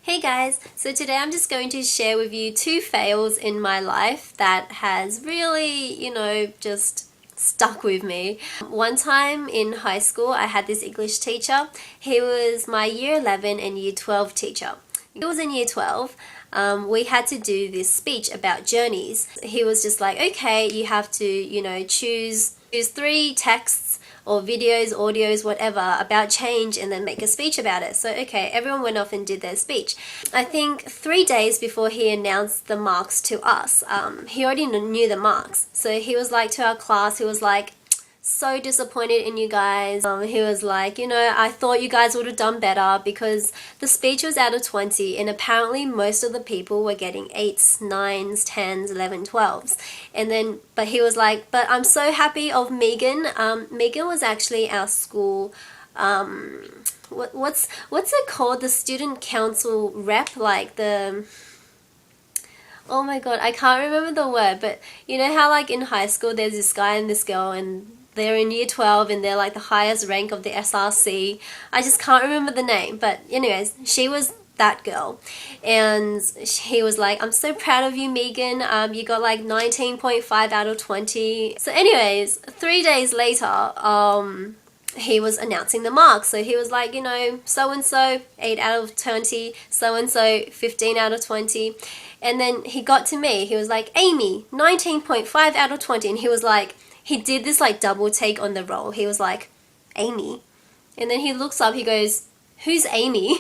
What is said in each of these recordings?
Hey guys, so today I'm just going to share with you 2 fails in my life that has really, just stuck with me. One time in high school, I had this English teacher. He was my year 11 and year 12 teacher. He was in year 12. We had to do this speech about journeys. He was just like, okay, you have to, choose 3 texts or videos, audios, whatever, about change and then make a speech about it. So, okay, everyone went off and did their speech. I think 3 days before he announced the marks to us, he already knew the marks. So he was like to our class, he was like, so disappointed in you guys. He was like, I thought you guys would have done better because the speech was out of 20 and apparently most of the people were getting 8s, 9s, 10s, 11, 12s. And then, but he was like, but I'm so happy of Megan. Megan was actually our school, what's it called? The student council rep, like the... Oh my god, I can't remember the word, but you know how like in high school there's this guy and this girl and they're in year 12 and they're like the highest rank of the SRC. I just can't remember the name, but anyways, she was that girl. And he was like, I'm so proud of you, Megan. You got like 19.5 out of 20. So anyways, 3 days later, he was announcing the marks. So he was like, so-and-so 8 out of 20, so-and-so 15 out of 20. And then he got to me. He was like, Amy, 19.5 out of 20. And he was like, he did this like double take on the roll. He was like, Amy. And then he looks up, he goes, who's Amy?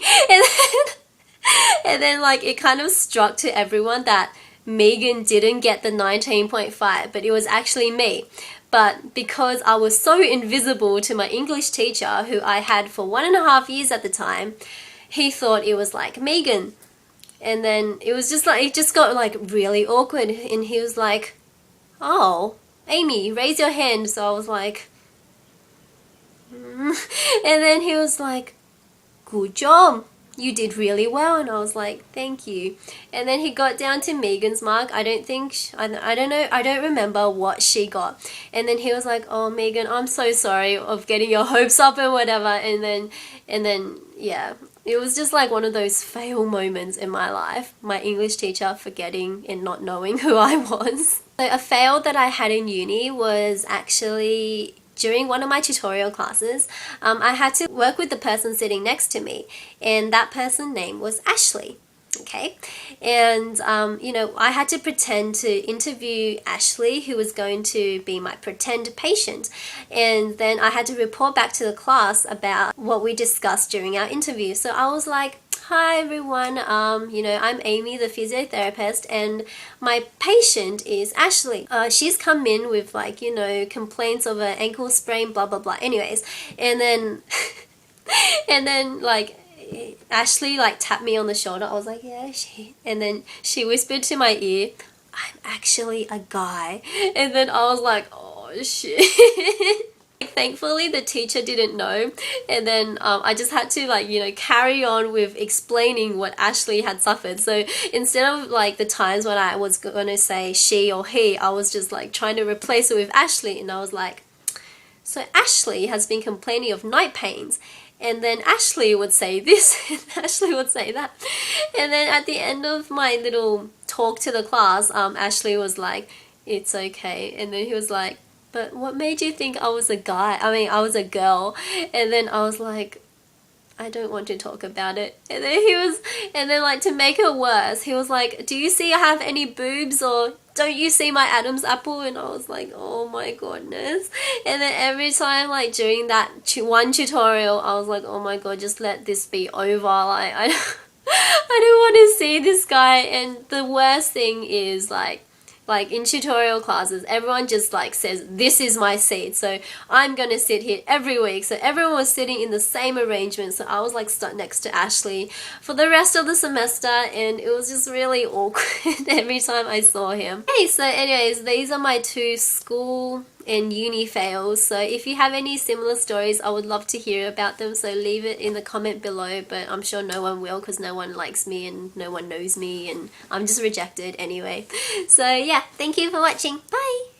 And then like it kind of struck to everyone that Megan didn't get the 19.5, but it was actually me. But because I was so invisible to my English teacher, who I had for 1.5 years at the time, he thought it was like Megan. And then it was just like, it just got like really awkward. And he was like, oh, Amy, raise your hand. So I was like, And then he was like, good job. You did really well. And I was like, thank you. And then he got down to Megan's mark. I don't know, I don't remember what she got. And then he was like, oh, Megan, I'm so sorry of getting your hopes up and whatever. And then, yeah. It was just like one of those fail moments in my life. My English teacher forgetting and not knowing who I was. So a fail that I had in uni was actually during one of my tutorial classes. I had to work with the person sitting next to me, and that person's name was Ashley. Okay, and I had to pretend to interview Ashley, who was going to be my pretend patient, and then I had to report back to the class about what we discussed during our interview. So I was like, hi everyone, I'm Amy, the physiotherapist, and my patient is Ashley. She's come in with like, complaints of an ankle sprain, blah blah blah. Anyways, and then and then like Ashley like tapped me on the shoulder. I was like, yeah, and then she whispered to my ear, I'm actually a guy. And then I was like, oh shit. Thankfully the teacher didn't know, and then I just had to like carry on with explaining what Ashley had suffered. So instead of like the times when I was gonna say she or he, I was just like trying to replace it with Ashley, and I was like, so Ashley has been complaining of night pains. And then Ashley would say this, and Ashley would say that. And then at the end of my little talk to the class, Ashley was like, it's okay. And then he was like, but what made you think I was a guy? I mean, I was a girl. And then I was like, I don't want to talk about it. And then like to make it worse, he was like, do you see I have any boobs, or don't you see my Adam's apple? And I was like, oh my goodness. And then every time like during that one tutorial, I was like, oh my god, just let this be over. Like I don't want to see this guy. And the worst thing is like in tutorial classes, everyone just like says, this is my seat, so I'm gonna sit here every week. So everyone was sitting in the same arrangement, so I was like stuck next to Ashley for the rest of the semester, and it was just really awkward every time I saw him. Okay, so anyways, these are my 2 school and uni fails. So if you have any similar stories, I would love to hear about them, so leave it in the comment below. But I'm sure no one will, because no one likes me and no one knows me, and I'm just rejected anyway. So yeah, thank you for watching. Bye!